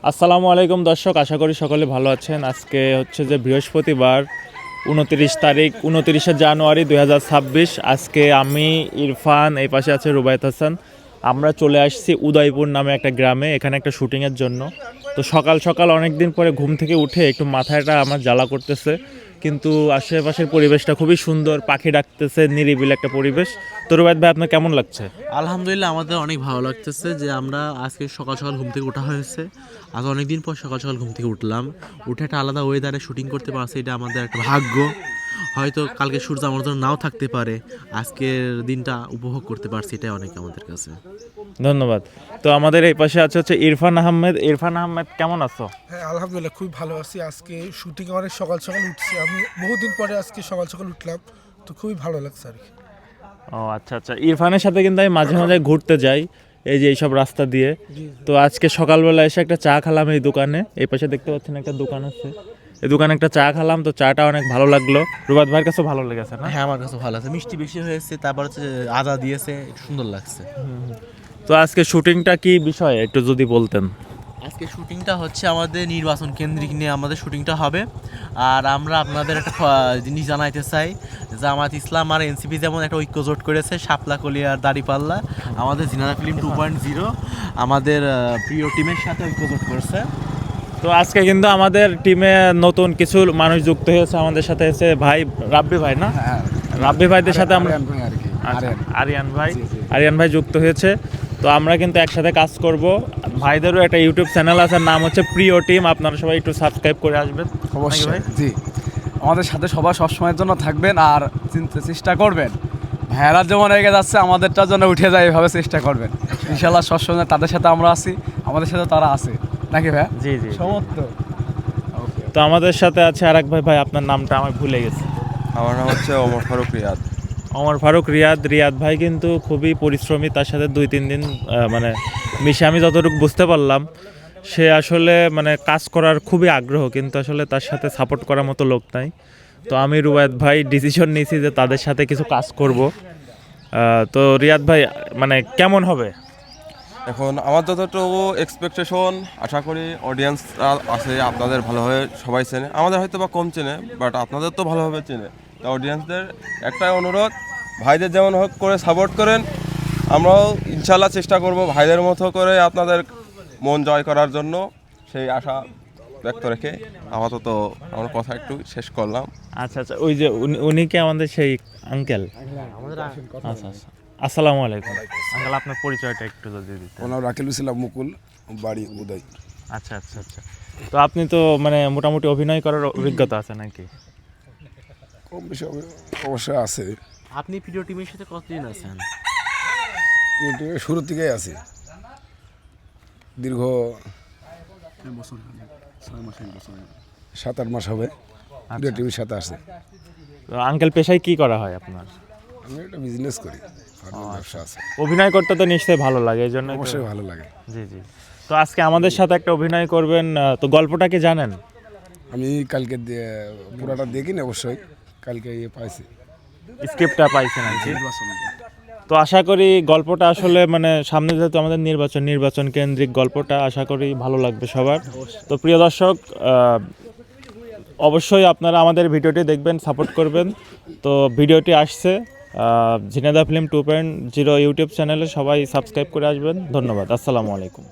আসসালামু আলাইকুম দর্শক, আশা করি সকলে ভালো আছেন। আজকে হচ্ছে যে বৃহস্পতিবার 29 জানুয়ারি 2026। আজকে আমি ইরফান, এই পাশে আছে রুবায়েত হাসান। আমরা চলে আসছি উদয়পুর নামে একটা গ্রামে, এখানে একটা শুটিংয়ের জন্য। তো সকাল সকাল অনেক দিন পরে ঘুম থেকে উঠে একটু মাথাটা আমার জ্বালা করতেছে, কিন্তু আশেপাশের পরিবেশটা খুবই সুন্দর, পাখি ডাকতেছে, নিরিবিলি একটা পরিবেশ। তো রুবায়েত ভাই, আপনার কেমন লাগছে? আলহামদুলিল্লাহ, আমাদের অনেক ভালো লাগতেছে যে আমরা আজকে সকাল সকাল ঘুম থেকে ওঠা হয়েছে। আজ অনেকদিন পর সকাল সকাল ঘুম থেকে উঠলাম, উঠে একটা আলাদা ওয়েদারে শুটিং করতে পারছি, এটা আমাদের একটা ভাগ্য। হয়তো কালকে সূর্য আমার জন্য নাও থাকতে পারে, আজকের দিনটা উপভোগ করতে পারছি, এটাই অনেক আমাদের কাছে। ধন্যবাদ। তো আমাদের এই পাশে আছে হচ্ছে ইরফান আহমেদ। ইরফান আহমেদ, কেমন আছো? হ্যাঁ, আলহামদুলিল্লাহ খুবই ভালো আছি। আজকে শুটিং অনেক সকাল সকাল উঠছি, আমি বহুদিন পরে আজকে সকাল সকাল উঠলাম, তো খুবই ভালো লাগছে আর কি। ও আচ্ছা আচ্ছা, ইরফানের সাথে কিন্তু আমি মাঝে মাঝে ঘুরতে যাই এই যে এইসব রাস্তা দিয়ে। তো আজকে সকালবেলা এসে একটা চা খেলাম এই দোকানে, এই পাশে দেখতে পাচ্ছেন একটা দোকান আছে, এই দোকানে একটা চা খেলাম। তো চাটা অনেক ভালো লাগলো। রুবাত ভাইয়ের কাছে ভালো লেগেছে না? হ্যাঁ, আমার কাছে ভালো আছে, মিষ্টি বেশি হয়েছে, তারপর হচ্ছে আদা দিয়েছে, একটু সুন্দর লাগছে। তো আজকে শুটিংটা কি বিষয় একটু যদি বলতেন। আজকে শুটিংটা হচ্ছে আমাদের নির্বাচন কেন্দ্রিক নিয়ে আমাদের শুটিংটা হবে। আর আমরা আপনাদের একটা জিনিস জানাইতে চাই, জামাত ইসলাম আর এনসিপি যেমন একটা ঐক্য জোট করেছে, শাপলাকলি আর দাড়িপাল্লা, আমাদের জিনাদা ফিল্ম 2.0 আমাদের প্রিয় টিমের সাথে ঐক্য জোট করেছে। তো আজকে কিন্তু আমাদের টিমে নতুন কিছু মানুষ যুক্ত হয়েছে, আমাদের সাথে এসে ভাই রাব্বি ভাই না, রাব্বি ভাইদের সাথে আমরা আচ্ছা, আরিয়ান ভাই যুক্ত হয়েছে। তো আমরা কিন্তু একসাথে কাজ করব। ভাইদেরও একটা ইউটিউব চ্যানেল আছে, নাম হচ্ছে প্রিয় টিম, আপনারা সবাই একটু সাবস্ক্রাইব করে আসবেন। অবশ্যই ভাই জি, আমাদের সাথে সবাই সবসময়ের জন্য থাকবেন আর চেষ্টা করবেন ভাইয়ারা যেমন এগিয়ে যাচ্ছে আমাদেরটার জন্য উঠে যায়, এভাবে চেষ্টা করবেন। ইনশাল্লাহ সবসময় তাদের সাথে আমরা আছি, আমাদের সাথে তারা আছে, নাকি ভাই? জি জি। সমস্ত তো আমাদের সাথে আছে আরেক ভাই। ভাই, আপনার নামটা আমি ভুলে গেছি। আমার নাম হচ্ছে ওমর ফারুক রিয়াদ। ওমর ফারুক রিয়াদ। রিয়াদ ভাই কিন্তু খুবই পরিশ্রমী, তার সাথে 2-3 দিন মানে মিশে আমি যতটুকু বুঝতে পারলাম, সে আসলে মানে কাজ করার খুবই আগ্রহ, কিন্তু আসলে তার সাথে সাপোর্ট করার মতো লোক নাই। তো আমি রুবায়েত ভাই ডিসিশন নিয়েছি যে তাদের সাথে কিছু কাজ করব। তো রিয়াদ ভাই, মানে কেমন হবে? এখন আমার যতটুকু এক্সপেকটেশন, আশা করি অডিয়েন্স আছে আপনাদের ভালোভাবে সবাই চেনে, আমাদের হয়তো বা কম চেনে, বাট আপনাদের তো ভালোভাবে চেনে। তো অডিয়েন্সদের একটাই অনুরোধ, ভাইদের যেমন হোক করে সাপোর্ট করেন, আমরাও ইনশাল্লাহ চেষ্টা করব ভাইদের মতো করে আপনাদের মন জয় করার জন্য। সেই আশা ব্যক্ত রেখে আপাতত আমার কথা একটু শেষ করলাম। আচ্ছা আচ্ছা, ওই যে উনি কি আমাদের সেই আঙ্কেল? আচ্ছা আচ্ছা, আসসালামু আলাইকুম আঙ্কেল, আপনার পরিচয়টা একটু যদি দিতেন। ওনার রাকিল ইসলাম মুকুল, বাড়ি উদয়। আচ্ছা আচ্ছা আচ্ছা। তো আপনি তো মানে মোটামুটি অভিনয় করার অভিজ্ঞতা আছে নাকি? কম বেশি অবশ্যই আছে, আপনি প্রিয় টিমের সাথে কতদিন আছেন? কিন্তু শুরু থেকেই আছে, দীর্ঘ 7-8 মাস হবে দুটো টিমের সাথে আছে। তো আঙ্কেল, পেশায় কি করা হয় আপনার? আমি একটা বিজনেস করি, ব্যবসা আছে। অভিনয় করতে তো নিশ্চয়ই ভালো লাগে, এই জন্য অবশ্যই ভালো লাগে। জি জি। তো আজকে আমাদের সাথে একটা অভিনয় করবেন, তো গল্পটা কি জানেন? আমি কালকে পুরাটা দেখিনি, অবশ্যই কালকে পাইছি, স্ক্রিপ্টটা পাইছেন আর কি। তো আশা করি গল্পটা আসলে মানে সামনে যেহেতু আমাদের নির্বাচন কেন্দ্রিক গল্পটা, আশা করি ভালো লাগবে সবার। তো প্রিয় দর্শক, অবশ্যই আপনারা আমাদের ভিডিওটি দেখবেন, সাপোর্ট করবেন। তো ভিডিওটি আসছে ঝিনাইদহ ফিল্ম 2.0 ইউটিউব চ্যানেলে, সবাই সাবস্ক্রাইব করে আসবেন। ধন্যবাদ। আসসালামু আলাইকুম।